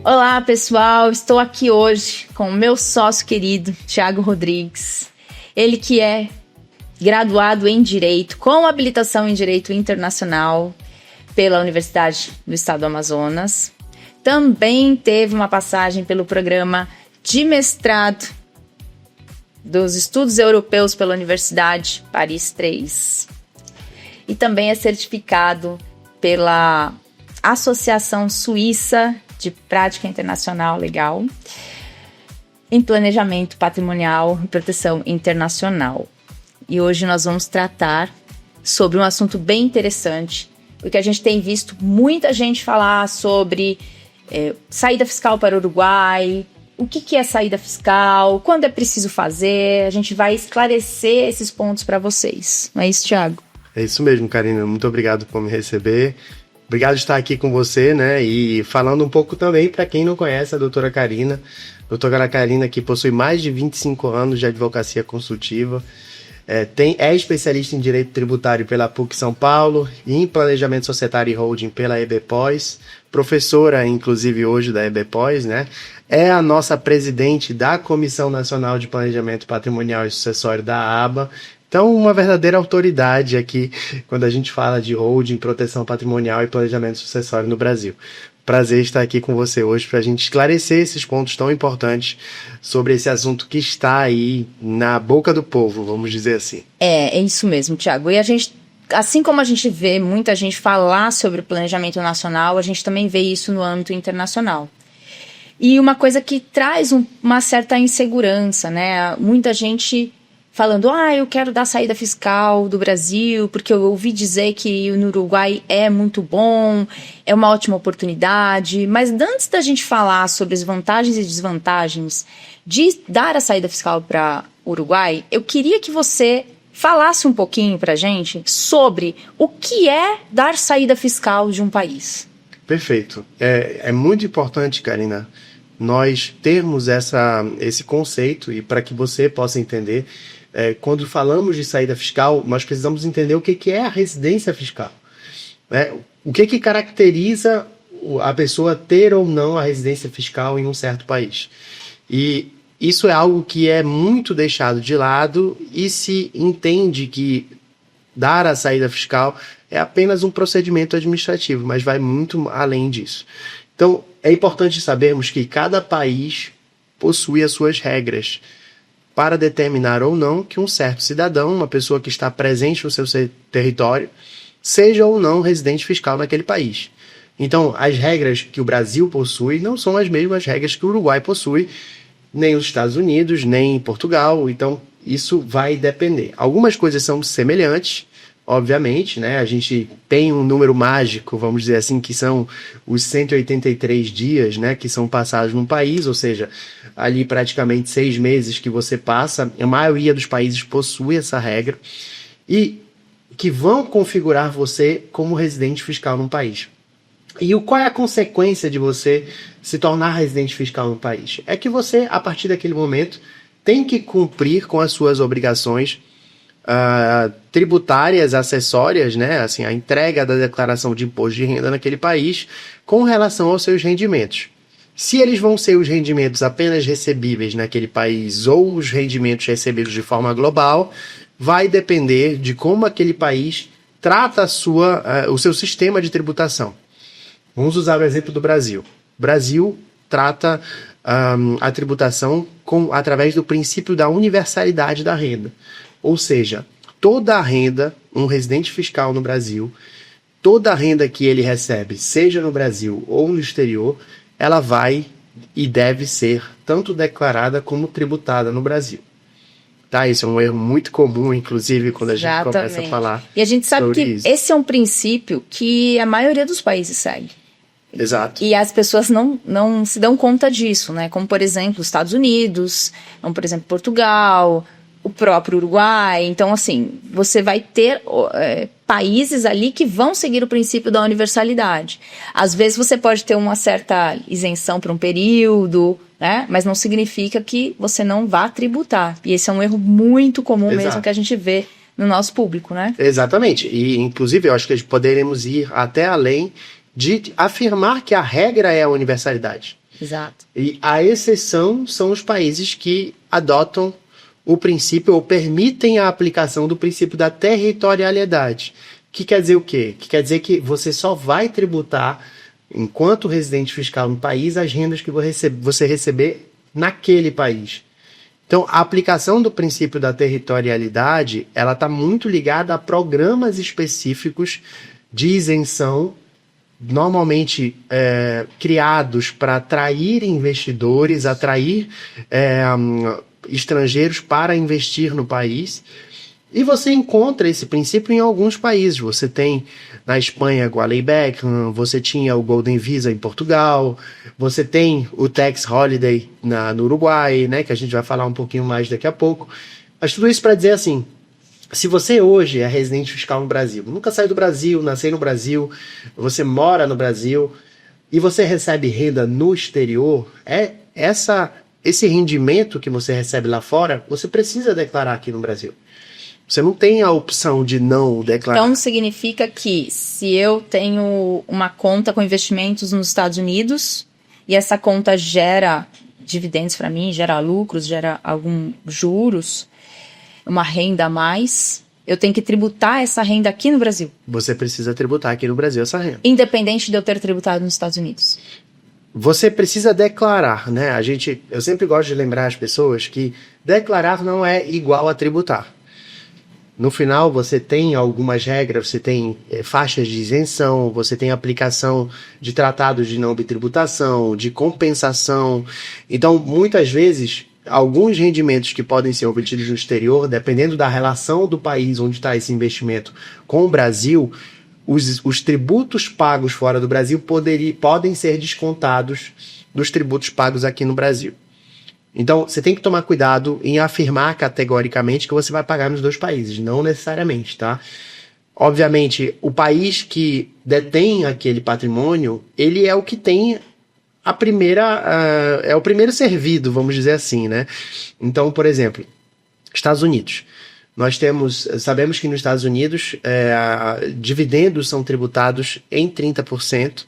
Olá, pessoal. Estou aqui hoje com o meu sócio querido, Thiago Rodrigues. Ele que é graduado em Direito, com habilitação em Direito Internacional pela Universidade do Estado do Amazonas. Também teve uma passagem pelo programa de mestrado dos Estudos Europeus pela Universidade Paris III. E também é certificado pela Associação Suíça de Prática Internacional Legal em Planejamento Patrimonial e Proteção Internacional. E hoje nós vamos tratar sobre um assunto bem interessante, porque a gente tem visto muita gente falar sobre saída fiscal para o Uruguai, o que é saída fiscal, quando é preciso fazer. A gente vai esclarecer esses pontos para vocês. Não é isso, Thiago? É isso mesmo, Karina. Muito obrigado por me receber. Obrigado por estar aqui com você, né? E falando um pouco também para quem não conhece a doutora Karina. A doutora Karina, que possui mais de 25 anos de advocacia consultiva, é especialista em Direito Tributário pela PUC São Paulo e em Planejamento Societário e Holding pela EBPOS, professora, inclusive, hoje da EBPOS, né? É a nossa presidente da Comissão Nacional de Planejamento Patrimonial e Sucessório da ABA. Então, uma verdadeira autoridade aqui quando a gente fala de holding, proteção patrimonial e planejamento sucessório no Brasil. Prazer estar aqui com você hoje para a gente esclarecer esses pontos tão importantes sobre esse assunto que está aí na boca do povo, vamos dizer assim. É isso mesmo, Thiago. E a gente, assim como a gente vê muita gente falar sobre o planejamento nacional, a gente também vê isso no âmbito internacional. E uma coisa que traz uma certa insegurança, né? Muita gente falando, eu quero dar saída fiscal do Brasil, porque eu ouvi dizer que no Uruguai é muito bom, é uma ótima oportunidade. Mas antes da gente falar sobre as vantagens e desvantagens de dar a saída fiscal para o Uruguai, eu queria que você falasse um pouquinho para a gente sobre o que é dar saída fiscal de um país. Perfeito. É muito importante, Karina, nós termos esse conceito, e para que você possa entender, quando falamos de saída fiscal, nós precisamos entender o que é a residência fiscal. O que caracteriza a pessoa ter ou não a residência fiscal em um certo país. E isso é algo que é muito deixado de lado e se entende que dar a saída fiscal é apenas um procedimento administrativo, mas vai muito além disso. Então, é importante sabermos que cada país possui as suas regras para determinar ou não que um certo cidadão, uma pessoa que está presente no seu território, seja ou não residente fiscal naquele país. Então, as regras que o Brasil possui não são as mesmas regras que o Uruguai possui, nem os Estados Unidos, nem Portugal. Então, isso vai depender. Algumas coisas são semelhantes, obviamente, né? A gente tem um número mágico, vamos dizer assim, que são os 183 dias, né, que são passados num país, ou seja, ali praticamente 6 meses que você passa. A maioria dos países possui essa regra e que vão configurar você como residente fiscal num país. E qual é a consequência de você se tornar residente fiscal no país? É que você, a partir daquele momento, tem que cumprir com as suas obrigações tributárias, acessórias, né? Assim, a entrega da declaração de imposto de renda naquele país com relação aos seus rendimentos. Se eles vão ser os rendimentos apenas recebíveis naquele país ou os rendimentos recebidos de forma global, vai depender de como aquele país trata o seu sistema de tributação. Vamos usar o exemplo do Brasil. O Brasil trata a tributação através do princípio da universalidade da renda. Ou seja, toda a renda, um residente fiscal no Brasil, toda a renda que ele recebe, seja no Brasil ou no exterior, ela vai e deve ser tanto declarada como tributada no Brasil. Tá? Isso é um erro muito comum, inclusive, quando a gente começa a falar. E a gente sabe que esse é um princípio que a maioria dos países segue. Exato. E as pessoas não se dão conta disso, né? Como, por exemplo, os Estados Unidos, como, por exemplo, Portugal, o próprio Uruguai. Então, assim, você vai ter países ali que vão seguir o princípio da universalidade. Às vezes você pode ter uma certa isenção por um período, né? Mas não significa que você não vá tributar. E esse é um erro muito comum. Exato. Mesmo que a gente vê no nosso público, né? Exatamente. E, inclusive, eu acho que poderemos ir até além de afirmar que a regra é a universalidade. Exato. E a exceção são os países que adotam o princípio ou permitem a aplicação do princípio da territorialidade. Que quer dizer o quê? Que quer dizer que você só vai tributar, enquanto residente fiscal no país, as rendas que você receber naquele país. Então, a aplicação do princípio da territorialidade, ela está muito ligada a programas específicos de isenção, normalmente criados para atrair investidores, atrair estrangeiros para investir no país. E você encontra esse princípio em alguns países. Você tem na Espanha o Lei Beckham, você tinha o Golden Visa em Portugal, você tem o Tax Holiday no Uruguai, né, que a gente vai falar um pouquinho mais daqui a pouco. Mas tudo isso para dizer assim, se você hoje é residente fiscal no Brasil, nunca saiu do Brasil, nasceu no Brasil, você mora no Brasil e você recebe renda no exterior, esse rendimento que você recebe lá fora, você precisa declarar aqui no Brasil. Você não tem a opção de não declarar. Então, significa que se eu tenho uma conta com investimentos nos Estados Unidos e essa conta gera dividendos para mim, gera lucros, gera alguns juros, uma renda a mais, eu tenho que tributar essa renda aqui no Brasil. Você precisa tributar aqui no Brasil essa renda. Independente de eu ter tributado nos Estados Unidos. Você precisa declarar, né? Eu sempre gosto de lembrar as pessoas que declarar não é igual a tributar. No final, você tem algumas regras, você tem faixas de isenção, você tem aplicação de tratados de não bitributação, de compensação. Então, muitas vezes, alguns rendimentos que podem ser obtidos no exterior, dependendo da relação do país onde está esse investimento com o Brasil, os tributos pagos fora do Brasil podem ser descontados dos tributos pagos aqui no Brasil. Então, você tem que tomar cuidado em afirmar categoricamente que você vai pagar nos dois países, não necessariamente, tá? Obviamente, o país que detém aquele patrimônio, ele é o que tem é o primeiro servido, vamos dizer assim, né? Então, por exemplo, Estados Unidos. Sabemos que nos Estados Unidos, dividendos são tributados em 30%,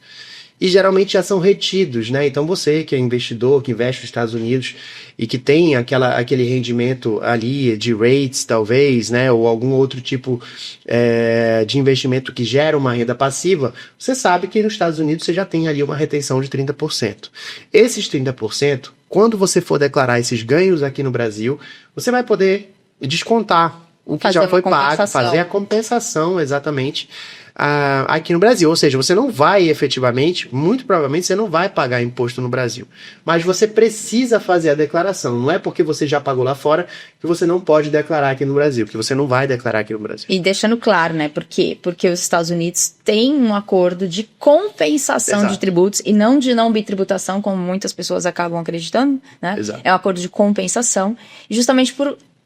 e geralmente já são retidos, né? Então você que é investidor, que investe nos Estados Unidos e que tem aquele rendimento ali de rates, talvez, né? Ou algum outro tipo de investimento que gera uma renda passiva, você sabe que nos Estados Unidos você já tem ali uma retenção de 30%. Esses 30%, quando você for declarar esses ganhos aqui no Brasil, você vai poder descontar o que já foi pago, fazer a compensação, exatamente, aqui no Brasil. Ou seja, você não vai efetivamente, muito provavelmente você não vai pagar imposto no Brasil, mas você precisa fazer a declaração. Não é porque você já pagou lá fora que você não pode declarar aqui no Brasil, que você não vai declarar aqui no Brasil. E deixando claro, né, por quê? Porque os Estados Unidos têm um acordo de compensação de tributos e não de não bitributação, como muitas pessoas acabam acreditando, né? Exato. É um acordo de compensação, e justamente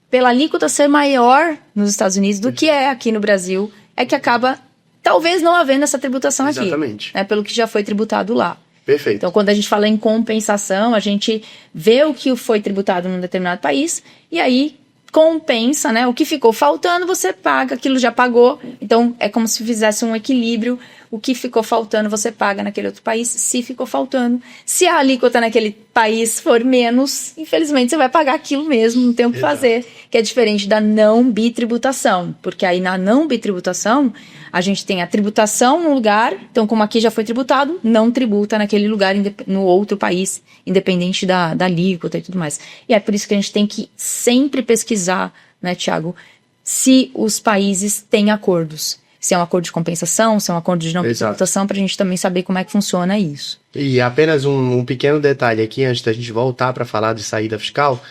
pela alíquota ser maior nos Estados Unidos do que é aqui no Brasil, é que acaba talvez não havendo essa tributação aqui. Exatamente. Né, pelo que já foi tributado lá. Perfeito. Então, quando a gente fala em compensação, a gente vê o que foi tributado num determinado país e aí compensa, né? O que ficou faltando, você paga, aquilo já pagou. Então, é como se fizesse um equilíbrio. O que ficou faltando, você paga naquele outro país, se ficou faltando. Se a alíquota naquele país for menos, infelizmente você vai pagar aquilo mesmo, não tem o que fazer. Que é diferente da não bitributação. Porque aí na não bitributação, a gente tem a tributação no lugar, então como aqui já foi tributado, não tributa naquele lugar, no outro país, independente da alíquota e tudo mais. E é por isso que a gente tem que sempre pesquisar, né, Thiago, se os países têm acordos. Se é um acordo de compensação, se é um acordo de não bitributação, para a gente também saber como é que funciona isso. E apenas um pequeno detalhe aqui, antes da gente voltar para falar de saída fiscal,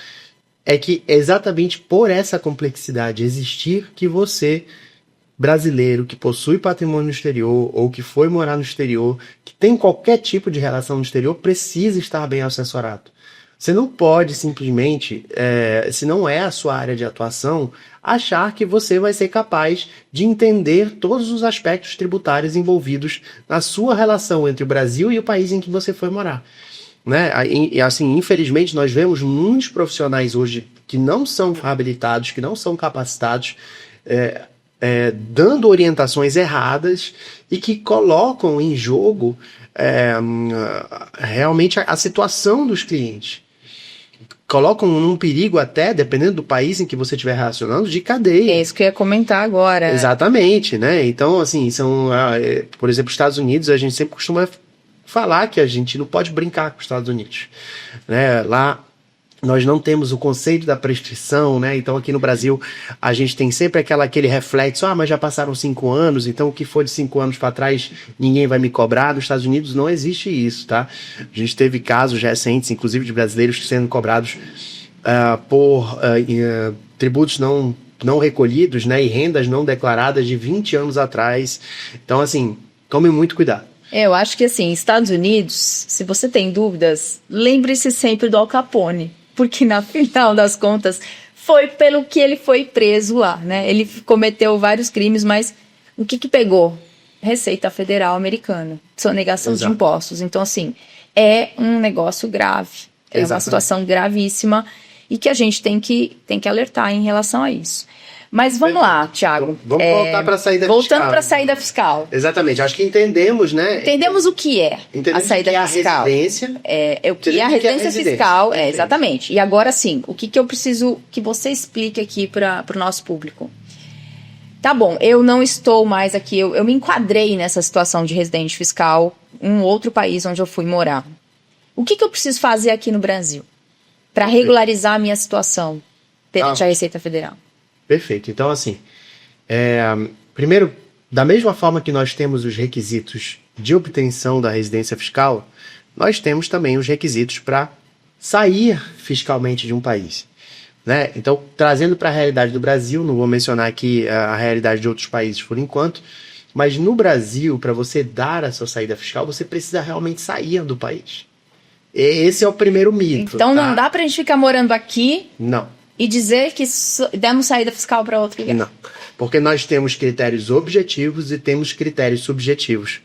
é que exatamente por essa complexidade existir que você, brasileiro, que possui patrimônio no exterior, ou que foi morar no exterior, que tem qualquer tipo de relação no exterior, precisa estar bem assessorado. Você não pode simplesmente, se não é a sua área de atuação, achar que você vai ser capaz de entender todos os aspectos tributários envolvidos na sua relação entre o Brasil e o país em que você foi morar. Né? E assim, infelizmente, nós vemos muitos profissionais hoje que não são habilitados, que não são capacitados, dando orientações erradas e que colocam em jogo realmente a situação dos clientes. Colocam num perigo até, dependendo do país em que você estiver relacionando, de cadeia. É isso que eu ia comentar agora. Exatamente, né? Então, assim, por exemplo, os Estados Unidos, a gente sempre costuma falar que a gente não pode brincar com os Estados Unidos, né? Lá nós não temos o conceito da prescrição, né? Então aqui no Brasil a gente tem sempre aquele reflexo, mas já passaram 5 anos, então o que for de 5 anos para trás ninguém vai me cobrar. Nos Estados Unidos não existe isso, tá? A gente teve casos recentes, inclusive de brasileiros sendo cobrados por tributos não recolhidos, né? E rendas não declaradas de 20 anos atrás. Então, assim, tome muito cuidado. Eu acho que, assim, Estados Unidos, se você tem dúvidas, lembre-se sempre do Al Capone. Porque, na final das contas, foi pelo que ele foi preso lá, né? Ele cometeu vários crimes, mas o que pegou? Receita Federal Americana. Sonegação de impostos. Então, assim, é um negócio grave. É uma situação gravíssima e que a gente tem que alertar em relação a isso. Mas vamos lá, Thiago. Vamos voltar para a saída fiscal. Voltando para a saída fiscal. Exatamente. Acho que entendemos, né? Entendemos o que é a saída fiscal. A residência. O que é a residência fiscal. Exatamente. E agora sim, o que eu preciso que você explique aqui para o nosso público? Tá bom, eu não estou mais aqui, eu me enquadrei nessa situação de residente fiscal em um outro país onde eu fui morar. O que eu preciso fazer aqui no Brasil para regularizar a minha situação perante a Receita Federal? Perfeito. Então, assim, primeiro, da mesma forma que nós temos os requisitos de obtenção da residência fiscal, nós temos também os requisitos para sair fiscalmente de um país, né? Então, trazendo para a realidade do Brasil, não vou mencionar aqui a realidade de outros países por enquanto, mas no Brasil, para você dar a sua saída fiscal, você precisa realmente sair do país. Esse é o primeiro mito. Então, não dá para a gente ficar morando aqui... Não. E dizer que demos saída fiscal para outro lugar. Não, porque nós temos critérios objetivos e temos critérios subjetivos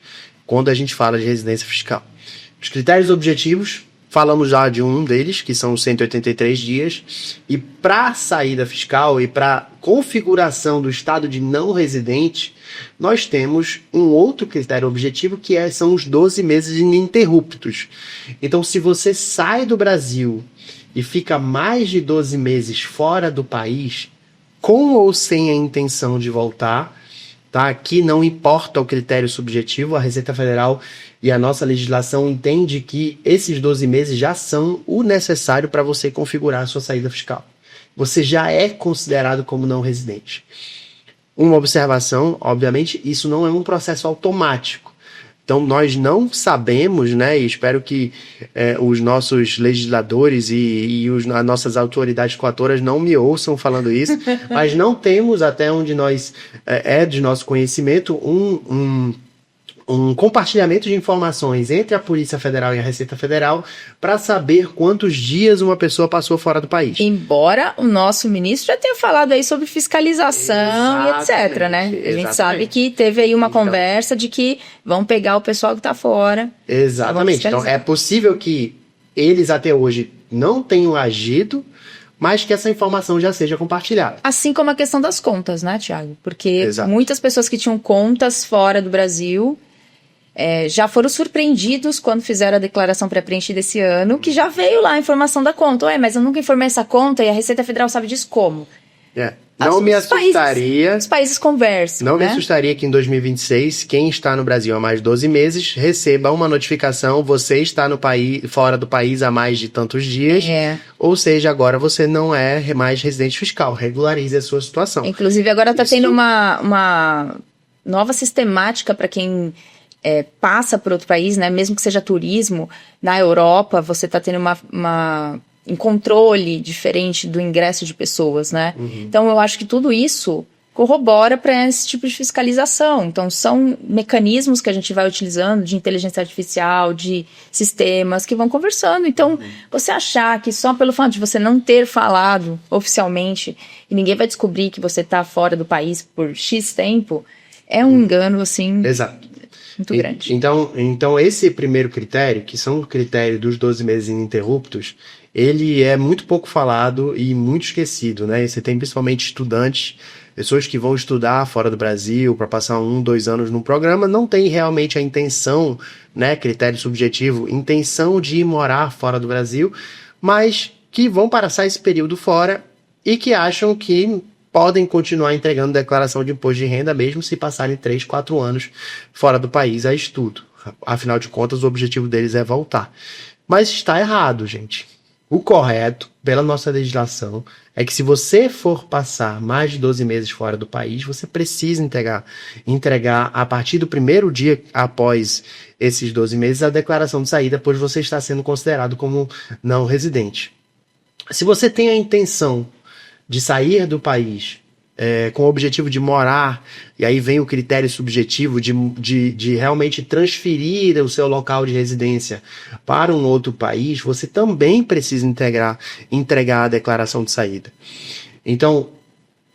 quando a gente fala de residência fiscal. Os critérios objetivos, falamos já de um deles, que são os 183 dias, e para saída fiscal e para configuração do estado de não residente, nós temos um outro critério objetivo que são os 12 meses ininterruptos. Então, se você sai do Brasil e fica mais de 12 meses fora do país, com ou sem a intenção de voltar, tá? Aqui não importa o critério subjetivo, a Receita Federal e a nossa legislação entende que esses 12 meses já são o necessário para você configurar a sua saída fiscal. Você já é considerado como não residente. Uma observação, obviamente, isso não é um processo automático. Então, nós não sabemos, né, e espero que os nossos legisladores e as nossas autoridades coatoras não me ouçam falando isso, mas não temos, até onde de nosso conhecimento, um compartilhamento de informações entre a Polícia Federal e a Receita Federal para saber quantos dias uma pessoa passou fora do país. Embora o nosso ministro já tenha falado aí sobre fiscalização e etc, né? A gente sabe que teve aí uma conversa de que vão pegar o pessoal que está fora. Exatamente. Então, é possível que eles até hoje não tenham agido, mas que essa informação já seja compartilhada. Assim como a questão das contas, né, Thiago? Porque muitas pessoas que tinham contas fora do Brasil... já foram surpreendidos quando fizeram a declaração pré-preenchida esse ano, que já veio lá a informação da conta. Mas eu nunca informei essa conta e a Receita Federal sabe disso como? Não me assustaria... Os países conversam, Não me assustaria que em 2026, quem está no Brasil há mais de 12 meses, receba uma notificação, você está fora do país há mais de tantos dias, ou seja, agora você não é mais residente fiscal, regularize a sua situação. Inclusive agora está tendo uma nova sistemática para quem... passa por outro país, né? Mesmo que seja turismo, na Europa você está tendo um controle diferente do ingresso de pessoas, né? Então eu acho que tudo isso corrobora para esse tipo de fiscalização. Então são mecanismos que a gente vai utilizando de inteligência artificial, de sistemas que vão conversando. Então você achar que só pelo fato de você não ter falado oficialmente e ninguém vai descobrir que você está fora do país por X tempo, é um engano, assim... Exato. Muito grande. Então, esse primeiro critério, que são o critério dos 12 meses ininterruptos, ele é muito pouco falado e muito esquecido, né? E você tem principalmente estudantes, pessoas que vão estudar fora do Brasil para passar 1, 2 anos num programa, não tem realmente a intenção, né? Critério subjetivo, intenção de ir morar fora do Brasil, mas que vão passar esse período fora e que acham que podem continuar entregando declaração de imposto de renda mesmo se passarem 3, 4 anos fora do país a estudo. Afinal de contas, o objetivo deles é voltar. Mas está errado, gente. O correto, pela nossa legislação, é que se você for passar mais de 12 meses fora do país, você precisa entregar a partir do primeiro dia após esses 12 meses a declaração de saída, pois você está sendo considerado como não residente. Se você tem a intenção de sair do país com o objetivo de morar, e aí vem o critério subjetivo de realmente transferir o seu local de residência para um outro país, você também precisa entregar a declaração de saída. Então,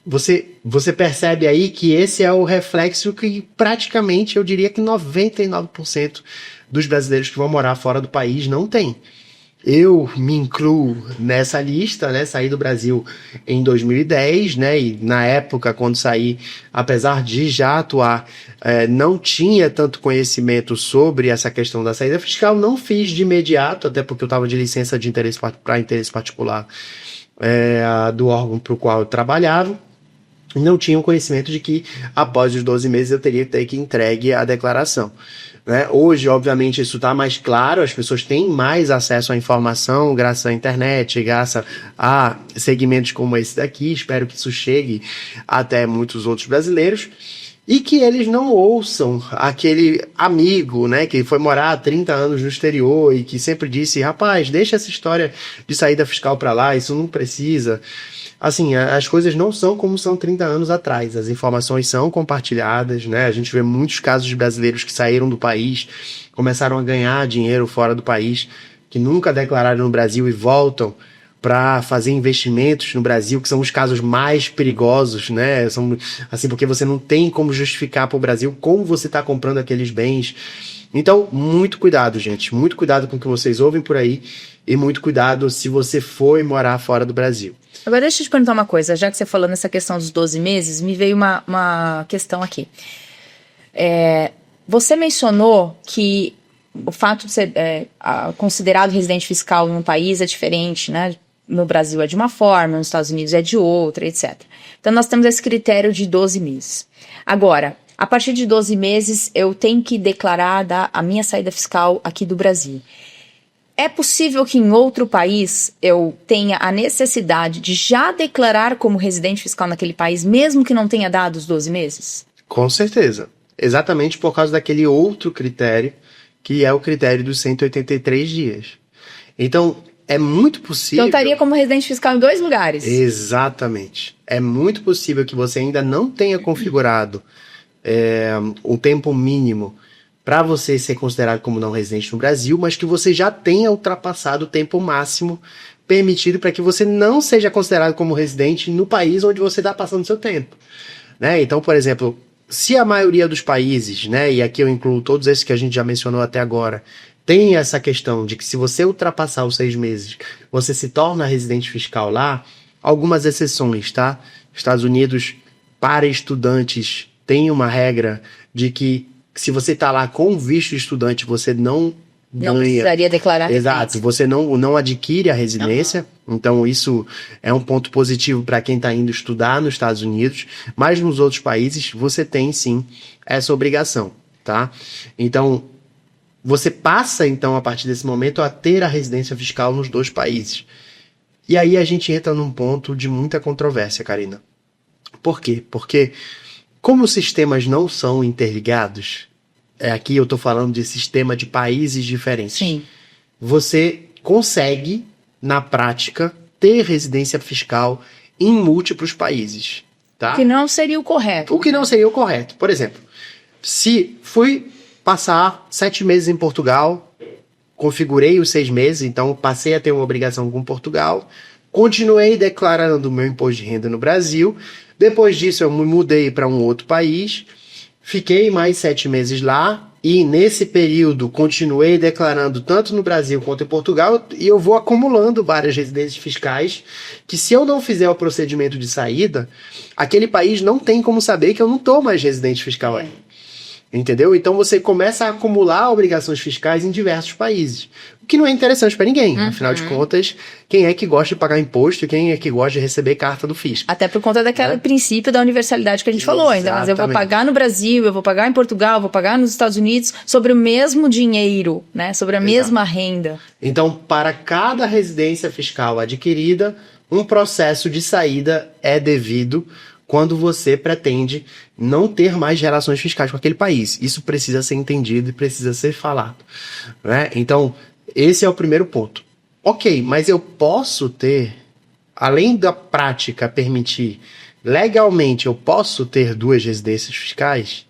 você percebe aí que esse é o reflexo que praticamente, eu diria que 99% dos brasileiros que vão morar fora do país não tem. Eu me incluo nessa lista, né? Saí do Brasil em 2010, né? E na época, quando saí, apesar de já atuar, não tinha tanto conhecimento sobre essa questão da saída fiscal. Não fiz de imediato, até porque eu estava de licença de interesse particular do órgão para o qual eu trabalhava. Não tinha o conhecimento de que após os 12 meses eu teria que ter que entregue a declaração. Né? Hoje, obviamente, isso está mais claro, as pessoas têm mais acesso à informação graças à internet, graças a segmentos como esse daqui. Espero que isso chegue até muitos outros brasileiros e que eles não ouçam aquele amigo, né, que foi morar há 30 anos no exterior e que sempre disse, rapaz, deixa essa história de saída fiscal para lá, isso não precisa. Assim, as coisas não são como são 30 anos atrás, as informações são compartilhadas, né? A gente vê muitos casos de brasileiros que saíram do país, começaram a ganhar dinheiro fora do país, que nunca declararam no Brasil e voltam para fazer investimentos no Brasil, que são os casos mais perigosos, né? São, assim, porque você não tem como justificar para o Brasil como você está comprando aqueles bens. Então, muito cuidado, gente. Muito cuidado com o que vocês ouvem por aí e muito cuidado se você for morar fora do Brasil. Agora, deixa eu te perguntar uma coisa. Já que você falou nessa questão dos 12 meses, me veio uma questão aqui. Você mencionou que o fato de ser considerado residente fiscal em um país é diferente, né? No Brasil é de uma forma, nos Estados Unidos é de outra, etc. Então, nós temos esse critério de 12 meses. Agora, a partir de 12 meses, eu tenho que declarar a minha saída fiscal aqui do Brasil. É possível que em outro país eu tenha a necessidade de já declarar como residente fiscal naquele país, mesmo que não tenha dado os 12 meses? Com certeza. Exatamente por causa daquele outro critério, que é o critério dos 183 dias. Então, é muito possível... Então, eu estaria como residente fiscal em 2 lugares. Exatamente. É muito possível que você ainda não tenha configurado o tempo mínimo para você ser considerado como não residente no Brasil, mas que você já tenha ultrapassado o tempo máximo permitido para que você não seja considerado como residente no país onde você está passando seu tempo. Né? Então, por exemplo, se a maioria dos países, né, e aqui eu incluo todos esses que a gente já mencionou até agora, tem essa questão de que se você ultrapassar os 6 meses, você se torna residente fiscal lá, algumas exceções, tá? Estados Unidos, para estudantes, tem uma regra de que se você está lá com visto de estudante, você não ganha... Não precisaria declarar. Exato, você não adquire a residência, então isso é um ponto positivo para quem está indo estudar nos Estados Unidos, mas nos outros países você tem sim essa obrigação, tá? Então, você passa então a partir desse momento a ter a residência fiscal nos 2 países. E aí a gente entra num ponto de muita controvérsia, Karina. Por quê? Porque como os sistemas não são interligados, aqui eu estou falando de sistema de países diferentes. Sim. Você consegue, na prática, ter residência fiscal em múltiplos países. Tá? O que não seria o correto. O que não seria o correto. Por exemplo, se fui passar 7 meses em Portugal, configurei os 6 meses, então passei a ter uma obrigação com Portugal, continuei declarando o meu imposto de renda no Brasil. Depois disso, eu me mudei para um outro país, fiquei mais 7 meses lá, e nesse período continuei declarando tanto no Brasil quanto em Portugal, e eu vou acumulando várias residências fiscais, que se eu não fizer o procedimento de saída, aquele país não tem como saber que eu não estou mais residente fiscal aí. Entendeu? Então você começa a acumular obrigações fiscais em diversos países. O que não é interessante para ninguém. Afinal de contas, quem é que gosta de pagar imposto e quem é que gosta de receber carta do fisco? Até por conta daquele princípio da universalidade que a gente falou. Então, mas eu vou pagar no Brasil, eu vou pagar em Portugal, eu vou pagar nos Estados Unidos sobre o mesmo dinheiro, né? Sobre a mesma renda. Então, para cada residência fiscal adquirida, um processo de saída é devido quando você pretende não ter mais relações fiscais com aquele país. Isso precisa ser entendido e precisa ser falado, né? Então, esse é o primeiro ponto. Ok, mas eu posso ter, além da prática permitir, legalmente eu posso ter 2 residências fiscais?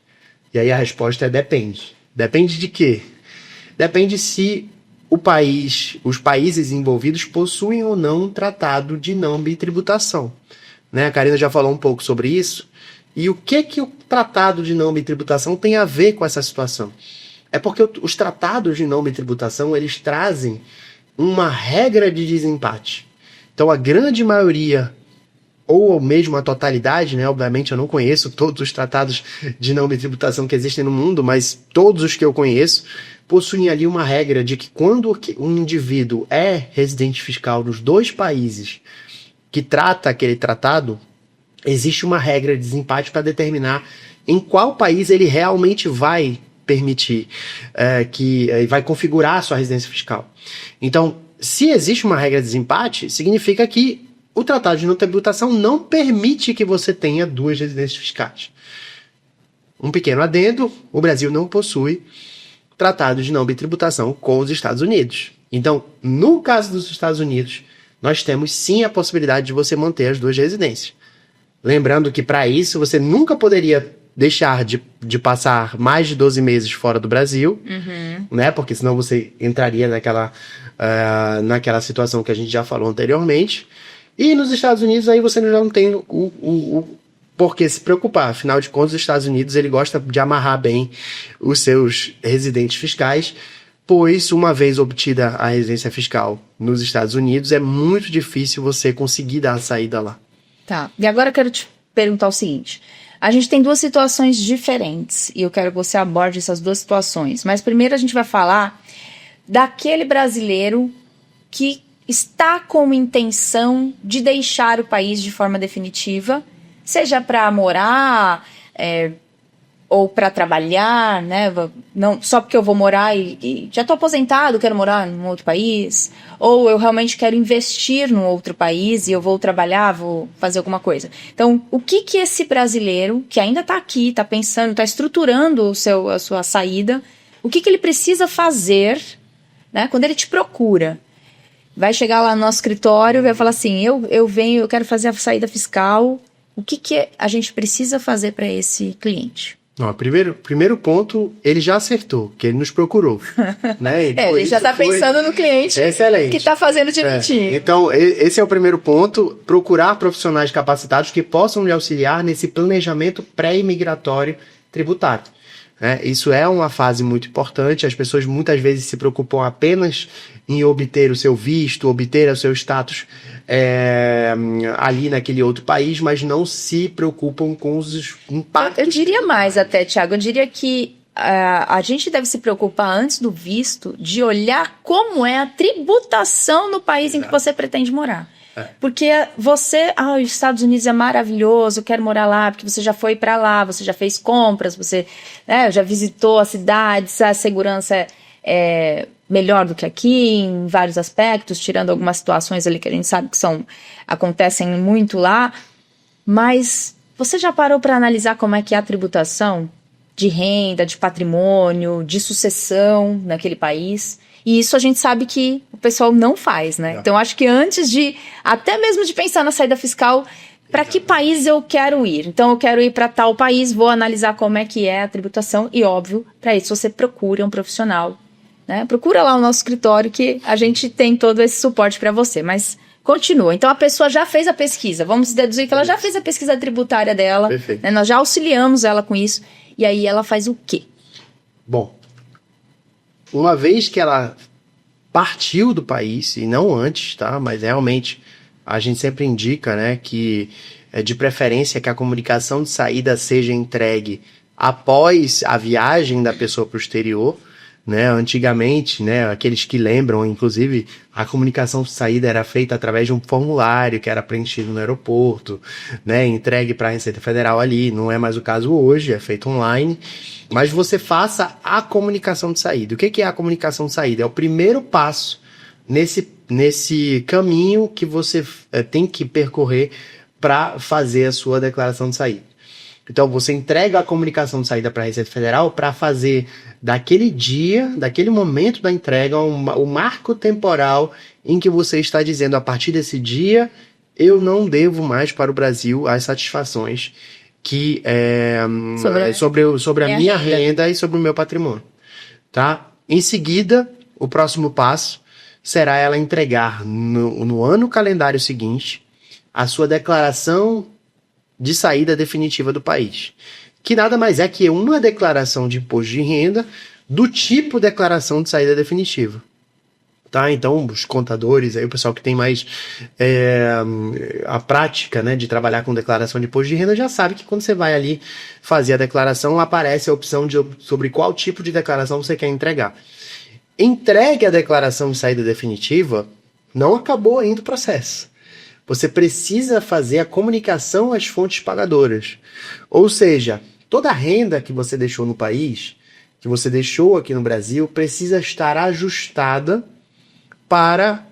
E aí a resposta é depende. Depende de quê? Depende se os países envolvidos possuem ou não um tratado de não bitributação. Né? A Karina já falou um pouco sobre isso. E o que o tratado de não bitributação tem a ver com essa situação? É porque os tratados de não bitributação, eles trazem uma regra de desempate. Então, a grande maioria, ou mesmo a totalidade, né? Obviamente eu não conheço todos os tratados de não bitributação que existem no mundo, mas todos os que eu conheço possuem ali uma regra de que quando um indivíduo é residente fiscal nos 2 países que trata aquele tratado, existe uma regra de desempate para determinar em qual país ele realmente vai permitir, vai configurar a sua residência fiscal. Então, se existe uma regra de desempate, significa que o tratado de não tributação não permite que você tenha 2 residências fiscais. Um pequeno adendo, o Brasil não possui tratado de não bitributação com os Estados Unidos. Então, no caso dos Estados Unidos, nós temos sim a possibilidade de você manter as 2 residências. Lembrando que para isso você nunca poderia deixar de passar mais de 12 meses fora do Brasil, né? Porque senão você entraria naquela situação que a gente já falou anteriormente. E nos Estados Unidos aí você já não tem o por que se preocupar. Afinal de contas, os Estados Unidos ele gosta de amarrar bem os seus residentes fiscais, pois uma vez obtida a residência fiscal nos Estados Unidos, é muito difícil você conseguir dar a saída lá. Tá, e agora eu quero te perguntar o seguinte. A gente tem 2 situações diferentes e eu quero que você aborde essas 2 situações. Mas primeiro a gente vai falar daquele brasileiro que está com intenção de deixar o país de forma definitiva, seja para morar ou para trabalhar, né? Não, só porque eu vou morar e já estou aposentado, quero morar em outro país, ou eu realmente quero investir num outro país e eu vou trabalhar, vou fazer alguma coisa. Então, o que esse brasileiro, que ainda está aqui, está pensando, está estruturando a sua saída, o que ele precisa fazer, né? Quando ele te procura? Vai chegar lá no nosso escritório e vai falar assim, eu quero fazer a saída fiscal, o que a gente precisa fazer para esse cliente? Primeiro ponto, ele já acertou, que ele nos procurou. Né? Ele já está pensando no cliente que está fazendo direitinho. Então, esse é o primeiro ponto, procurar profissionais capacitados que possam lhe auxiliar nesse planejamento pré-imigratório tributário. Isso é uma fase muito importante, as pessoas muitas vezes se preocupam apenas em obter o seu visto, obter o seu status ali naquele outro país, mas não se preocupam com os impactos. Eu diria mais até, Thiago, eu diria que a gente deve se preocupar antes do visto de olhar como é a tributação no país em que você pretende morar. Porque os Estados Unidos é maravilhoso, eu quero morar lá, porque você já foi para lá, você já fez compras, você já visitou a cidade, a segurança é melhor do que aqui em vários aspectos, tirando algumas situações ali que a gente sabe que acontecem muito lá, mas você já parou para analisar como é que é a tributação de renda, de patrimônio, de sucessão naquele país? E isso a gente sabe que o pessoal não faz, né? Então, acho que antes até mesmo de pensar na saída fiscal, para que país eu quero ir? Então, eu quero ir para tal país, vou analisar como é que é a tributação e, óbvio, para isso você procura um profissional, né? Procura lá o nosso escritório que a gente tem todo esse suporte para você, mas continua. Então, a pessoa já fez a pesquisa, vamos deduzir que ela já fez a pesquisa tributária dela, né? Nós já auxiliamos ela com isso, e aí ela faz o quê? Bom, uma vez que ela partiu do país, e não antes, tá? Mas realmente a gente sempre indica, né, que é de preferência que a comunicação de saída seja entregue após a viagem da pessoa para o exterior, né? Antigamente, né, aqueles que lembram, inclusive, a comunicação de saída era feita através de um formulário que era preenchido no aeroporto, né, entregue para a Receita Federal ali. Não é mais o caso hoje, é feito online. Mas você faça a comunicação de saída. O que é a comunicação de saída? É o primeiro passo nesse caminho que você tem que percorrer para fazer a sua declaração de saída. Então, você entrega a comunicação de saída para a Receita Federal para fazer daquele dia, daquele momento da entrega, o marco temporal em que você está dizendo, a partir desse dia, eu não devo mais para o Brasil as satisfações que sobre a minha renda e sobre o meu patrimônio. Tá? Em seguida, o próximo passo será ela entregar no ano calendário seguinte a sua declaração de saída definitiva do país, que nada mais é que uma declaração de imposto de renda do tipo declaração de saída definitiva. Tá? Então, os contadores, aí o pessoal que tem mais a prática, né, de trabalhar com declaração de imposto de renda já sabe que quando você vai ali fazer a declaração, aparece a opção sobre qual tipo de declaração você quer entregar. Entregue a declaração de saída definitiva, não acabou ainda o processo. Você precisa fazer a comunicação às fontes pagadoras. Ou seja, toda a renda que você deixou no país, que você deixou aqui no Brasil, precisa estar ajustada para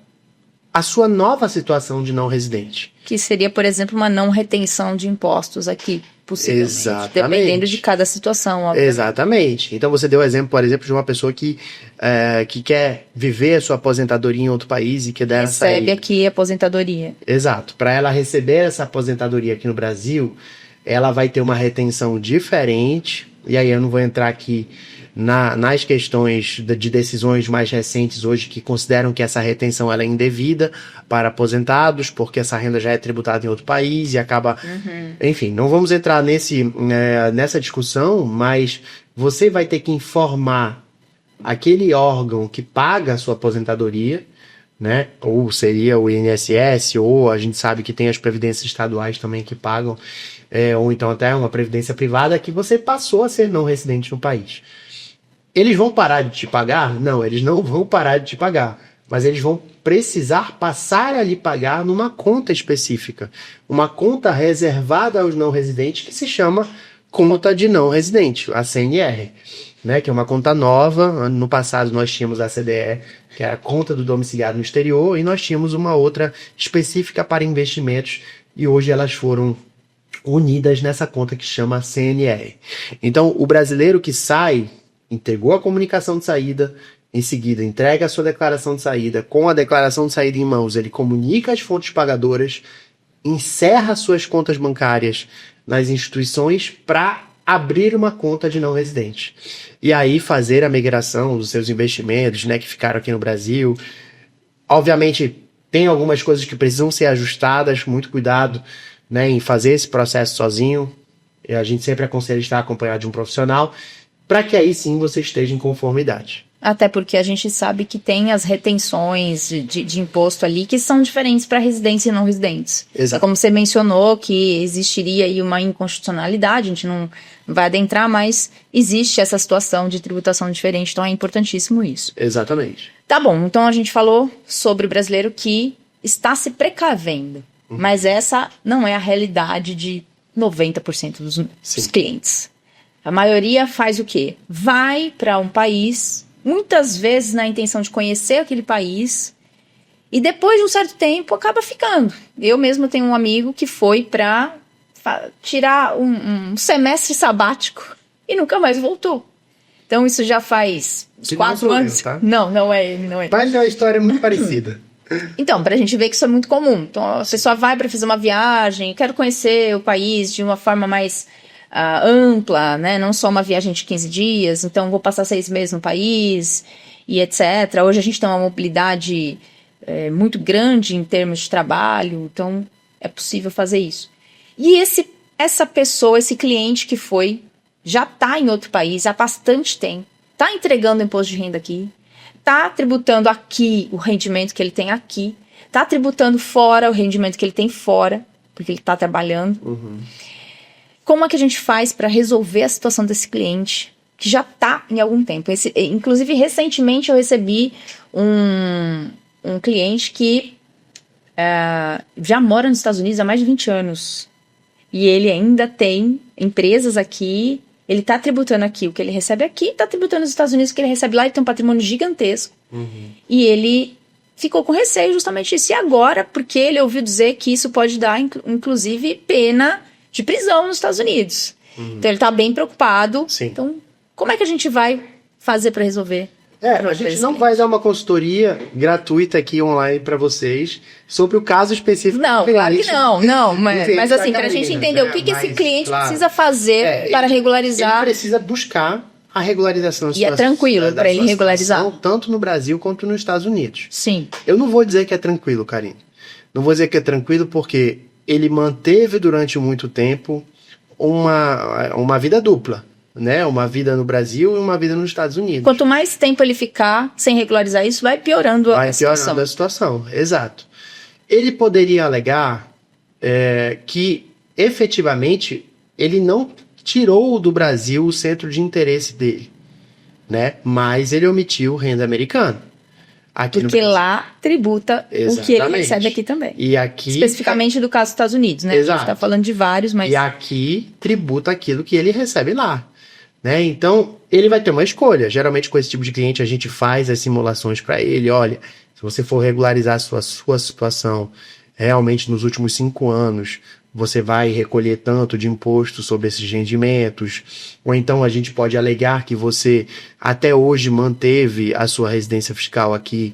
a sua nova situação de não residente. Que seria, por exemplo, uma não retenção de impostos aqui, possivelmente. Exatamente. Dependendo de cada situação, obviamente. Exatamente. Então você deu o exemplo, por exemplo, de uma pessoa que quer viver a sua aposentadoria em outro país e que dera sair. Recebe aqui a aposentadoria. Exato. Para ela receber essa aposentadoria aqui no Brasil, ela vai ter uma retenção diferente. E aí eu não vou entrar aqui nas questões de decisões mais recentes hoje que consideram que essa retenção ela é indevida para aposentados, porque essa renda já é tributada em outro país e acaba... Enfim, não vamos entrar nessa discussão, mas você vai ter que informar aquele órgão que paga a sua aposentadoria, né? Ou seria o INSS, ou a gente sabe que tem as previdências estaduais também que pagam, ou então até uma previdência privada, que você passou a ser não residente no país. Eles vão parar de te pagar? Não, eles não vão parar de te pagar. Mas eles vão precisar passar a lhe pagar numa conta específica. Uma conta reservada aos não residentes que se chama conta de não residente, a CNR. Né, que é uma conta nova. No passado nós tínhamos a CDE, que era a conta do domiciliado no exterior, e nós tínhamos uma outra específica para investimentos, e hoje elas foram unidas nessa conta que chama CNR. Então, o brasileiro que sai... entregou a comunicação de saída, em seguida entrega a sua declaração de saída, com a declaração de saída em mãos, ele comunica as fontes pagadoras, encerra suas contas bancárias nas instituições para abrir uma conta de não residente. E aí fazer a migração dos seus investimentos, né, que ficaram aqui no Brasil. Obviamente, tem algumas coisas que precisam ser ajustadas, muito cuidado, né, em fazer esse processo sozinho. E a gente sempre aconselha estar acompanhado de um profissional, para que aí sim você esteja em conformidade. Até porque a gente sabe que tem as retenções de imposto ali que são diferentes para residentes e não residentes. Exato. Como você mencionou que existiria aí uma inconstitucionalidade, a gente não vai adentrar, mas existe essa situação de tributação diferente, então é importantíssimo isso. Exatamente. Tá bom, então a gente falou sobre o brasileiro que está se precavendo, mas essa não é a realidade de 90% dos clientes. A maioria faz o quê? Vai para um país, muitas vezes na intenção de conhecer aquele país, e depois de um certo tempo acaba ficando. Eu mesmo tenho um amigo que foi para tirar um semestre sabático e nunca mais voltou. Então isso já faz 4 anos. Tá? Não é ele, não é ele. Mas é uma história muito parecida. Então, pra gente ver que isso é muito comum. Então, a pessoa vai para fazer uma viagem, quero conhecer o país de uma forma mais ampla, né? Não só uma viagem de 15 dias, então vou passar 6 meses no país e etc. Hoje a gente tem uma mobilidade muito grande em termos de trabalho, então é possível fazer isso. E essa pessoa, esse cliente que foi, já está em outro país há bastante tempo, tá entregando o imposto de renda aqui, tá tributando aqui o rendimento que ele tem aqui, tá tributando fora o rendimento que ele tem fora, porque ele tá trabalhando. Como é que a gente faz para resolver a situação desse cliente que já tá em algum tempo? Inclusive, recentemente eu recebi um cliente que já mora nos Estados Unidos há mais de 20 anos. E ele ainda tem empresas aqui, ele está tributando aqui o que ele recebe aqui, está tributando nos Estados Unidos o que ele recebe lá, ele tem um patrimônio gigantesco. E ele ficou com receio justamente disso. E agora, porque ele ouviu dizer que isso pode dar, inclusive, pena de prisão nos Estados Unidos. Então ele está bem preocupado. Sim. Então, como é que a gente vai fazer para resolver? A gente não vai dar uma consultoria gratuita aqui online para vocês sobre o caso específico. Não, claro que não. Mas assim, para a gente entender o que esse cliente precisa fazer para regularizar. Ele precisa buscar a regularização. E é tranquilo para ele regularizar? Tanto no Brasil quanto nos Estados Unidos. Sim. Eu não vou dizer que é tranquilo, Karine. Não vou dizer que é tranquilo porque ele manteve durante muito tempo uma vida dupla. Né? Uma vida no Brasil e uma vida nos Estados Unidos. Quanto mais tempo ele ficar sem regularizar isso, vai piorando a situação. Vai piorando a situação, exato. Ele poderia alegar que, efetivamente, ele não tirou do Brasil o centro de interesse dele, né? Mas ele omitiu renda americana. Porque lá tributa o que ele recebe aqui também. E aqui, especificamente do caso dos Estados Unidos, né? Exato. A gente está falando de vários, mas... E aqui tributa aquilo que ele recebe lá. Né? Então, ele vai ter uma escolha. Geralmente, com esse tipo de cliente, a gente faz as simulações para ele. Olha, se você for regularizar a sua situação realmente nos últimos 5 anos, você vai recolher tanto de imposto sobre esses rendimentos. Ou então, a gente pode alegar que você até hoje manteve a sua residência fiscal aqui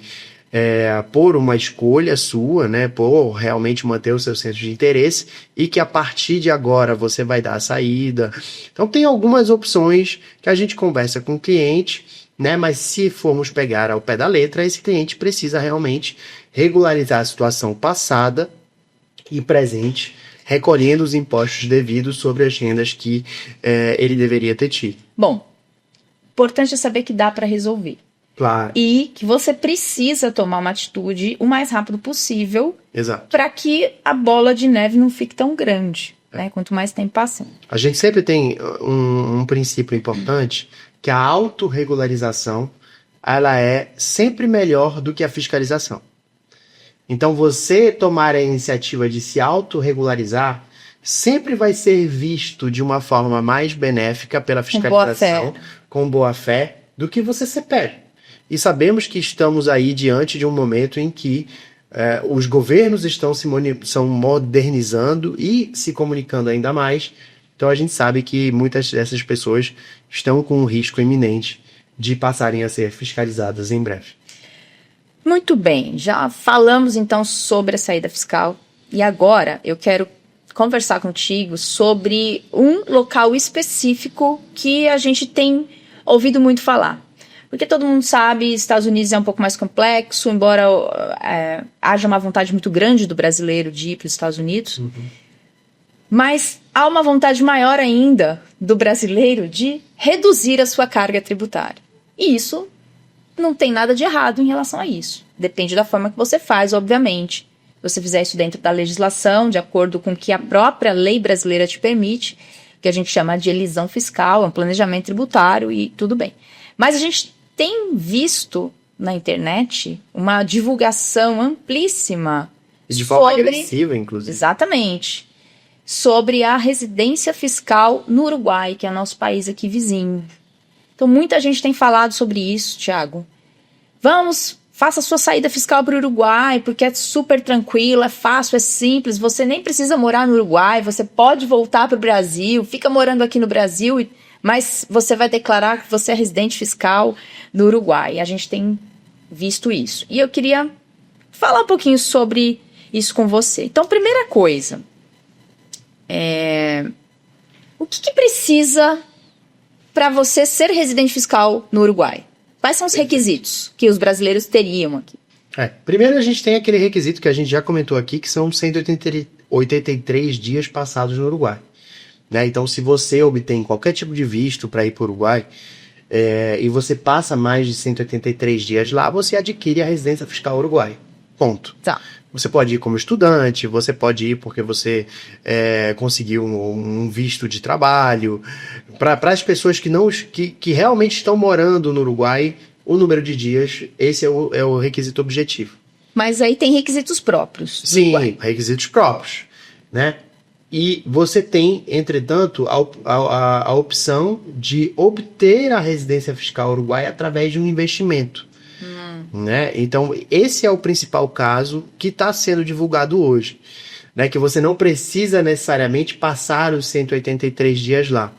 por uma escolha sua, né, por realmente manter o seu centro de interesse, e que a partir de agora você vai dar a saída. Então tem algumas opções que a gente conversa com o cliente, né, mas se formos pegar ao pé da letra, esse cliente precisa realmente regularizar a situação passada e presente, recolhendo os impostos devidos sobre as rendas que ele deveria ter tido. Bom, importante é saber que dá para resolver. Claro. E que você precisa tomar uma atitude o mais rápido possível para que a bola de neve não fique tão grande, né? Quanto mais tempo passando. A gente sempre tem um princípio importante, que a autorregularização ela é sempre melhor do que a fiscalização. Então, você tomar a iniciativa de se autorregularizar sempre vai ser visto de uma forma mais benéfica pela fiscalização, com boa fé, do que você ser pego. E sabemos que estamos aí diante de um momento em que os governos estão são modernizando e se comunicando ainda mais. Então a gente sabe que muitas dessas pessoas estão com um risco iminente de passarem a ser fiscalizadas em breve. Muito bem, já falamos então sobre a saída fiscal e agora eu quero conversar contigo sobre um local específico que a gente tem ouvido muito falar. Porque todo mundo sabe, Estados Unidos é um pouco mais complexo, embora haja uma vontade muito grande do brasileiro de ir para os Estados Unidos. Mas há uma vontade maior ainda do brasileiro de reduzir a sua carga tributária. E isso não tem nada de errado em relação a isso. Depende da forma que você faz, obviamente. Se você fizer isso dentro da legislação, de acordo com o que a própria lei brasileira te permite, que a gente chama de elisão fiscal, é um planejamento tributário e tudo bem. Mas a gente tem visto na internet uma divulgação amplíssima. De forma agressiva, inclusive. Exatamente. Sobre a residência fiscal no Uruguai, que é nosso país aqui vizinho. Então, muita gente tem falado sobre isso, Thiago. Faça sua saída fiscal para o Uruguai, porque é super tranquilo, é fácil, é simples. Você nem precisa morar no Uruguai, você pode voltar para o Brasil, fica morando aqui no Brasil, mas você vai declarar que você é residente fiscal no Uruguai. A gente tem visto isso. E eu queria falar um pouquinho sobre isso com você. Então, primeira coisa, o que precisa para você ser residente fiscal no Uruguai? Quais são os requisitos que os brasileiros teriam aqui? Primeiro, a gente tem aquele requisito que a gente já comentou aqui, que são 183 dias passados no Uruguai. Né? Então, se você obtém qualquer tipo de visto para ir para o Uruguai, e você passa mais de 183 dias lá, você adquire a residência fiscal uruguaia. Ponto. Tá. Você pode ir como estudante, você pode ir porque você conseguiu um visto de trabalho. Para as pessoas que realmente estão morando no Uruguai, o número de dias, esse é o requisito objetivo. Mas aí tem requisitos próprios. Sim, requisitos próprios, né? E você tem, entretanto, a opção de obter a residência fiscal uruguaia através de um investimento. Né? Então, esse é o principal caso que está sendo divulgado hoje. Né? Que você não precisa necessariamente passar os 183 dias lá.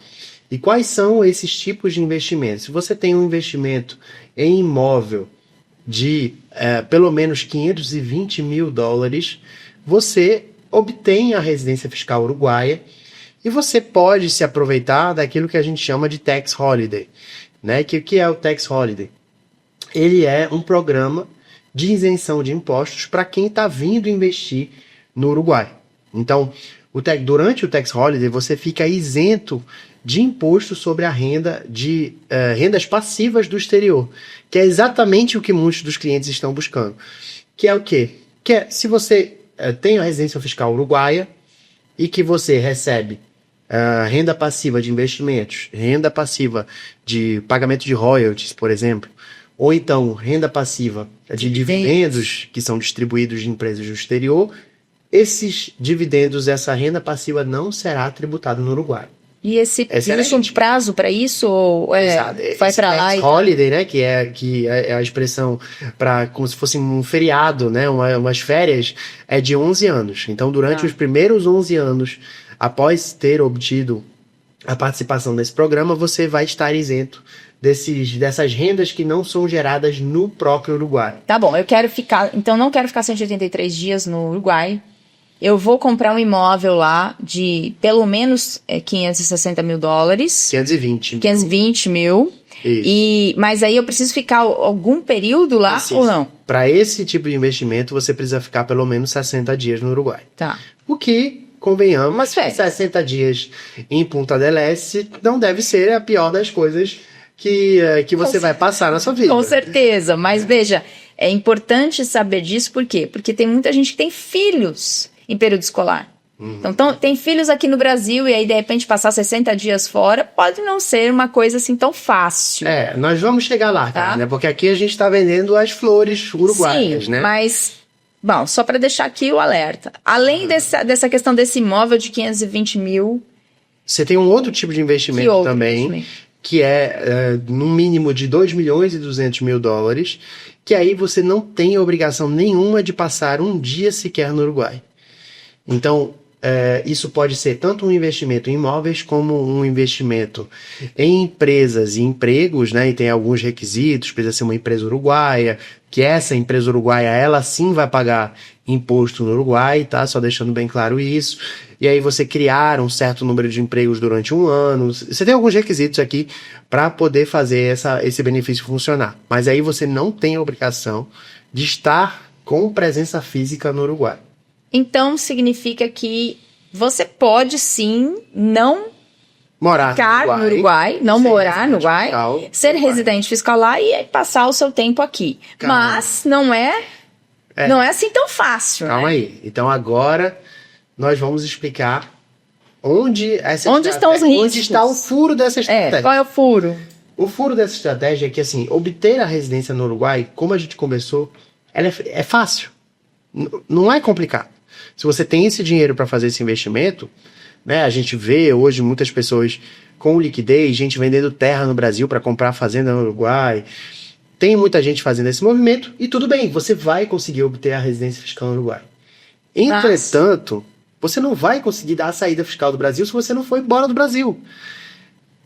E quais são esses tipos de investimentos? Se você tem um investimento em imóvel de pelo menos $520 mil, você obtém a residência fiscal uruguaia e você pode se aproveitar daquilo que a gente chama de tax holiday. Né? Que é o tax holiday? Ele é um programa de isenção de impostos para quem está vindo investir no Uruguai. Então, durante o tax holiday, você fica isento de imposto sobre a renda de rendas passivas do exterior, que é exatamente o que muitos dos clientes estão buscando. Que é o quê? Que é, se você tem a residência fiscal uruguaia e que você recebe renda passiva de investimentos, renda passiva de pagamento de royalties, por exemplo, ou então renda passiva de dividendos que são distribuídos de empresas do exterior, esses dividendos, essa renda passiva não será tributada no Uruguai. E existe um prazo para isso? Ou vai para lá? Tax holiday, né, que é a expressão para como se fosse um feriado, né, umas férias, é de 11 anos. Então, durante os primeiros 11 anos, após ter obtido a participação nesse programa, você vai estar isento dessas rendas que não são geradas no próprio Uruguai. Tá bom, não quero ficar 183 dias no Uruguai. Eu vou comprar um imóvel lá de pelo menos $560 mil. 520 mil. Mas aí eu preciso ficar algum período lá ou não? Para esse tipo de investimento, você precisa ficar pelo menos 60 dias no Uruguai. Tá. O que, convenhamos, 60 dias em Punta del Este não deve ser a pior das coisas que você vai passar na sua vida. Com certeza, mas veja, é importante saber disso, por quê? Porque tem muita gente que tem filhos em período escolar. Então, tem filhos aqui no Brasil e aí, de repente, passar 60 dias fora pode não ser uma coisa assim tão fácil. Nós vamos chegar lá, tá? Né? Porque aqui a gente está vendendo as flores uruguaias, sim, né? Mas, bom, só para deixar aqui o alerta. Além dessa questão desse imóvel de 520 mil... Você tem um outro tipo de investimento também, que é no mínimo de $2.200 mil, que aí você não tem obrigação nenhuma de passar um dia sequer no Uruguai. Então, isso pode ser tanto um investimento em imóveis como um investimento em empresas e empregos, né? E tem alguns requisitos, precisa ser uma empresa uruguaia, que essa empresa uruguaia, ela sim vai pagar imposto no Uruguai, tá? Só deixando bem claro isso. E aí você criar um certo número de empregos durante um ano. Você tem alguns requisitos aqui para poder fazer esse benefício funcionar. Mas aí você não tem a obrigação de estar com presença física no Uruguai. Então, significa que você pode, sim, não ficar no Uruguai, não morar no Uruguai, ser residente fiscal lá e passar o seu tempo aqui. Mas não é assim tão fácil. Calma aí. Então, agora nós vamos explicar onde estão os riscos. Onde está o furo dessa estratégia. Qual é o furo? O furo dessa estratégia é que, assim, obter a residência no Uruguai, como a gente conversou, ela é fácil. Não é complicado. Se você tem esse dinheiro para fazer esse investimento, né, a gente vê hoje muitas pessoas com liquidez, gente vendendo terra no Brasil para comprar fazenda no Uruguai. Tem muita gente fazendo esse movimento e tudo bem, você vai conseguir obter a residência fiscal no Uruguai. Entretanto, você não vai conseguir dar a saída fiscal do Brasil se você não for embora do Brasil.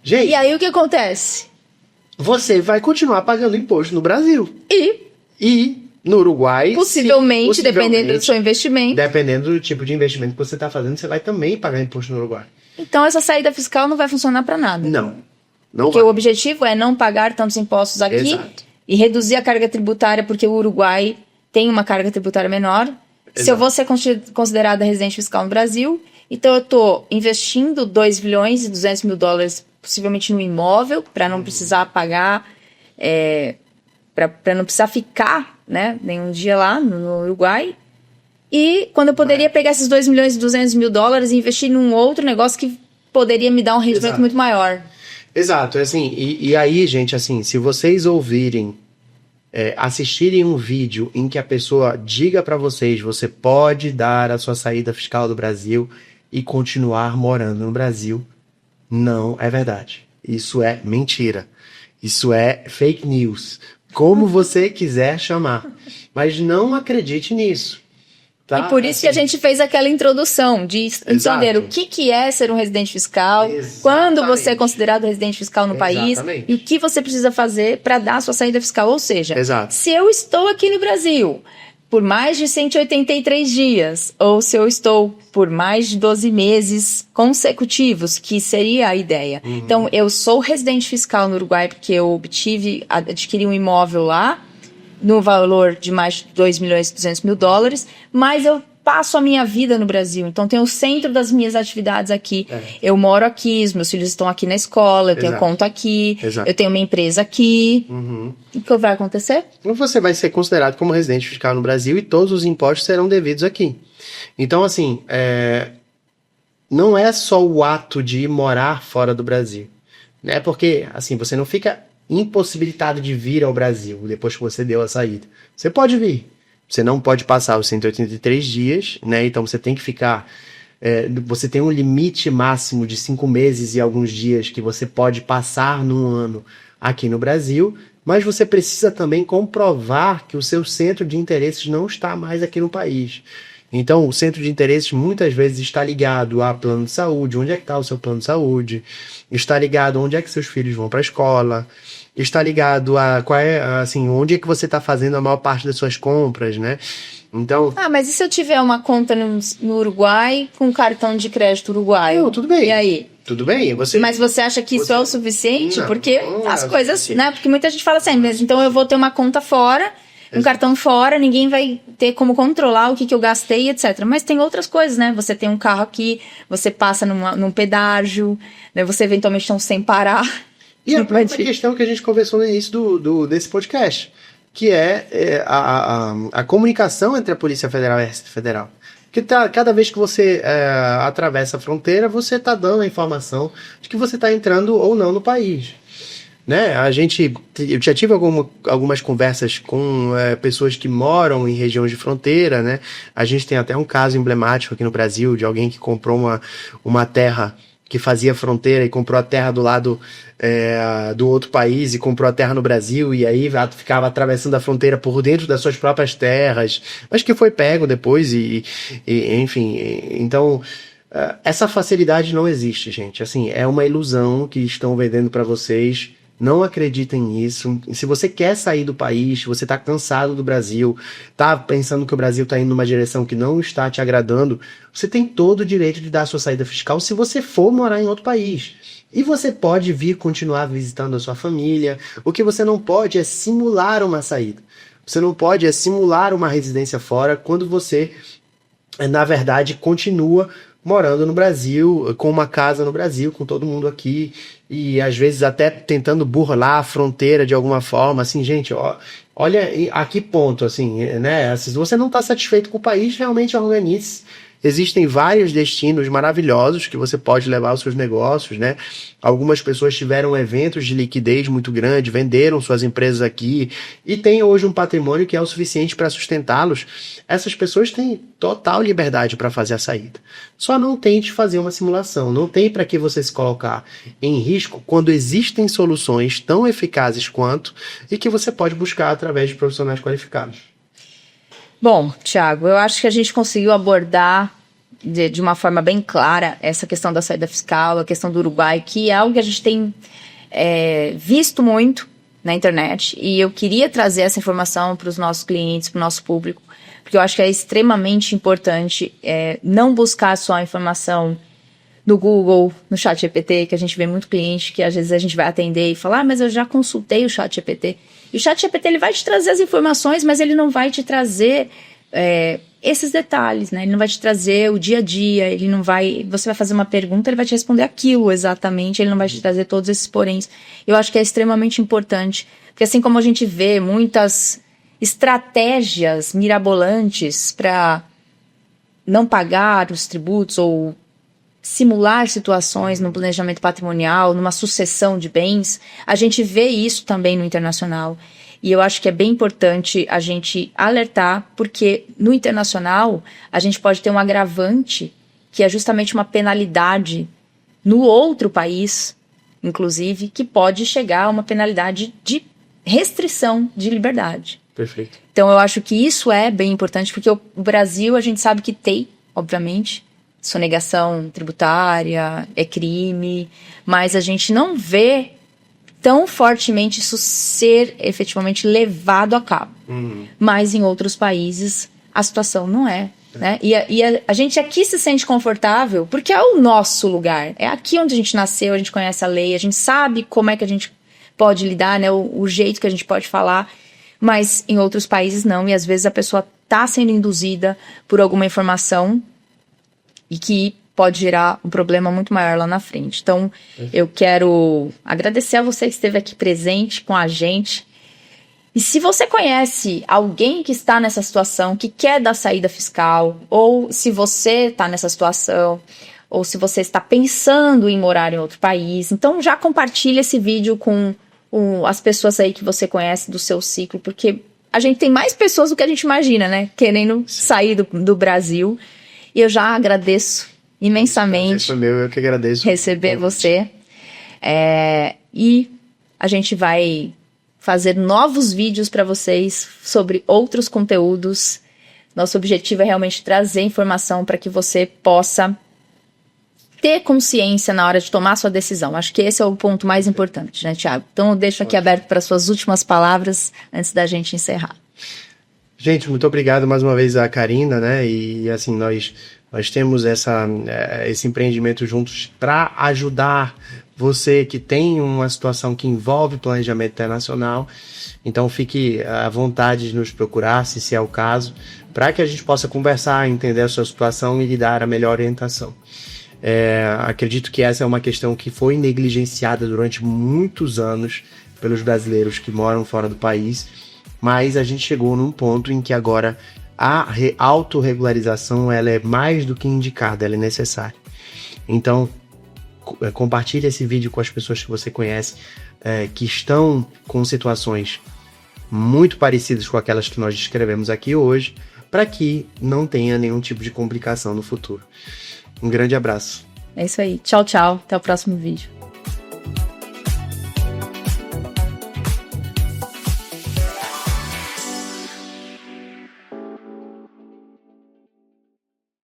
Gente, e aí o que acontece? Você vai continuar pagando imposto no Brasil. E no Uruguai... Possivelmente, dependendo do seu investimento. Dependendo do tipo de investimento que você está fazendo, você vai também pagar imposto no Uruguai. Então, essa saída fiscal não vai funcionar para nada. Não porque vai. O objetivo é não pagar tantos impostos aqui. Exato. E reduzir a carga tributária, porque o Uruguai tem uma carga tributária menor. Exato. Se eu vou ser considerada residente fiscal no Brasil, então eu estou investindo $2.200 mil possivelmente no imóvel, para não precisar pagar, para não precisar ficar, né, nenhum dia lá no Uruguai. E quando eu poderia pegar esses 2 milhões e 200 mil dólares e investir num outro negócio que poderia me dar um rendimento muito maior. Exato, assim, e aí, gente, assim, se vocês ouvirem, assistirem um vídeo em que a pessoa diga para vocês, você pode dar a sua saída fiscal do Brasil e continuar morando no Brasil, não é verdade. Isso é mentira. Isso é fake news. Como você quiser chamar. Mas não acredite nisso. Tá? E por isso que a gente fez aquela introdução de entender o que é ser um residente fiscal, quando você é considerado residente fiscal no país e o que você precisa fazer para dar a sua saída fiscal. Ou seja, se eu estou aqui no Brasil por mais de 183 dias, ou se eu estou por mais de 12 meses consecutivos, que seria a ideia. Então, eu sou residente fiscal no Uruguai porque eu adquiri um imóvel lá, no valor de mais de 2 milhões e 200 mil dólares, mas eu passo a minha vida no Brasil, então tem o centro das minhas atividades aqui. Eu moro aqui, os meus filhos estão aqui na escola, eu tenho conta aqui, eu tenho uma empresa aqui. O que vai acontecer? Você vai ser considerado como residente fiscal no Brasil e todos os impostos serão devidos aqui. Então, assim, não é só o ato de morar fora do Brasil, né? Porque, assim, você não fica impossibilitado de vir ao Brasil depois que você deu a saída. Você pode vir. Você não pode passar os 183 dias, né? Então você tem que ficar... você tem um limite máximo de 5 meses e alguns dias que você pode passar num ano aqui no Brasil, mas você precisa também comprovar que o seu centro de interesses não está mais aqui no país. Então, o centro de interesses muitas vezes está ligado a plano de saúde, onde é que está o seu plano de saúde, está ligado a onde é que seus filhos vão para a escola, está ligado a onde é que você está fazendo a maior parte das suas compras, né? Então... mas e se eu tiver uma conta no Uruguai com cartão de crédito uruguaio? Tudo bem. E aí? Tudo bem. Mas você acha que isso é o suficiente? Porque as coisas, né? Porque muita gente fala assim, mas então eu vou ter uma conta fora, um cartão fora, ninguém vai ter como controlar o que eu gastei, etc. Mas tem outras coisas, né? Você tem um carro aqui, você passa num pedágio, né? Você eventualmente não sem parar. E a própria questão que a gente conversou no início desse podcast, que é a comunicação entre a Polícia Federal e a Receita Federal. Porque cada vez que você atravessa a fronteira, você está dando a informação de que você está entrando ou não no país. Né? Eu já tive algumas conversas com pessoas que moram em regiões de fronteira, né? A gente tem até um caso emblemático aqui no Brasil de alguém que comprou uma terra que fazia fronteira e comprou a terra do lado do outro país e comprou a terra no Brasil e aí ficava atravessando a fronteira por dentro das suas próprias terras, mas que foi pego depois enfim, então essa facilidade não existe, gente. Assim, é uma ilusão que estão vendendo para vocês. Não acreditem nisso. Se você quer sair do país, se você está cansado do Brasil, está pensando que o Brasil está indo numa direção que não está te agradando, você tem todo o direito de dar a sua saída fiscal se você for morar em outro país. E você pode vir continuar visitando a sua família. O que você não pode é simular uma saída. Você não pode simular uma residência fora quando você, na verdade, continua morando no Brasil, com uma casa no Brasil, com todo mundo aqui, e às vezes até tentando burlar a fronteira de alguma forma, assim, gente, olha a que ponto, assim, né, se você não está satisfeito com o país, realmente organize. Existem vários destinos maravilhosos que você pode levar os seus negócios, né? Algumas pessoas tiveram eventos de liquidez muito grande, venderam suas empresas aqui e têm hoje um patrimônio que é o suficiente para sustentá-los. Essas pessoas têm total liberdade para fazer a saída. Só não tente fazer uma simulação, não tem para que você se colocar em risco quando existem soluções tão eficazes quanto e que você pode buscar através de profissionais qualificados. Bom, Thiago, eu acho que a gente conseguiu abordar de uma forma bem clara essa questão da saída fiscal, a questão do Uruguai, que é algo que a gente tem visto muito na internet, e eu queria trazer essa informação para os nossos clientes, para o nosso público, porque eu acho que é extremamente importante não buscar só a informação no Google, no ChatGPT, que a gente vê muito cliente que às vezes a gente vai atender e falar, mas eu já consultei o ChatGPT. E o ChatGPT ele vai te trazer as informações, mas ele não vai te trazer esses detalhes, né? Ele não vai te trazer o dia a dia, ele não vai... Você vai fazer uma pergunta, ele vai te responder aquilo exatamente, ele não vai te trazer todos esses poréns. Eu acho que é extremamente importante, porque assim como a gente vê muitas estratégias mirabolantes para não pagar os tributos ou simular situações no planejamento patrimonial, numa sucessão de bens, a gente vê isso também no internacional. E eu acho que é bem importante a gente alertar, porque no internacional a gente pode ter um agravante, que é justamente uma penalidade no outro país, inclusive, que pode chegar a uma penalidade de restrição de liberdade. Perfeito. Então eu acho que isso é bem importante, porque o Brasil a gente sabe que tem, obviamente, sonegação tributária, é crime, mas a gente não vê tão fortemente isso ser efetivamente levado a cabo. Mas em outros países a situação não é. Né? E a gente aqui se sente confortável porque é o nosso lugar. É aqui onde a gente nasceu, a gente conhece a lei, a gente sabe como é que a gente pode lidar, né? O jeito que a gente pode falar. Mas em outros países não. E às vezes a pessoa está sendo induzida por alguma informação e que pode gerar um problema muito maior lá na frente. Então, eu quero agradecer a você que esteve aqui presente com a gente. E se você conhece alguém que está nessa situação, que quer dar saída fiscal, ou se você está nessa situação, ou se você está pensando em morar em outro país, então já compartilha esse vídeo com as pessoas aí que você conhece do seu ciclo, porque a gente tem mais pessoas do que a gente imagina, né? Querendo sair do Brasil. E eu já agradeço imensamente. Isso é meu, eu que agradeço. Receber você. E a gente vai fazer novos vídeos para vocês sobre outros conteúdos. Nosso objetivo é realmente trazer informação para que você possa ter consciência na hora de tomar sua decisão. Acho que esse é o ponto mais importante, né, Thiago? Então eu deixo aqui aberto para suas últimas palavras antes da gente encerrar. Gente, muito obrigado mais uma vez a Karina, né? E assim, nós temos esse empreendimento juntos para ajudar você que tem uma situação que envolve planejamento internacional. Então fique à vontade de nos procurar, se é o caso, para que a gente possa conversar, entender a sua situação e lhe dar a melhor orientação. Acredito que essa é uma questão que foi negligenciada durante muitos anos pelos brasileiros que moram fora do país, mas a gente chegou num ponto em que agora a autorregularização ela é mais do que indicada, ela é necessária. Então, compartilhe esse vídeo com as pessoas que você conhece, que estão com situações muito parecidas com aquelas que nós descrevemos aqui hoje, para que não tenha nenhum tipo de complicação no futuro. Um grande abraço. É isso aí. Tchau, tchau. Até o próximo vídeo.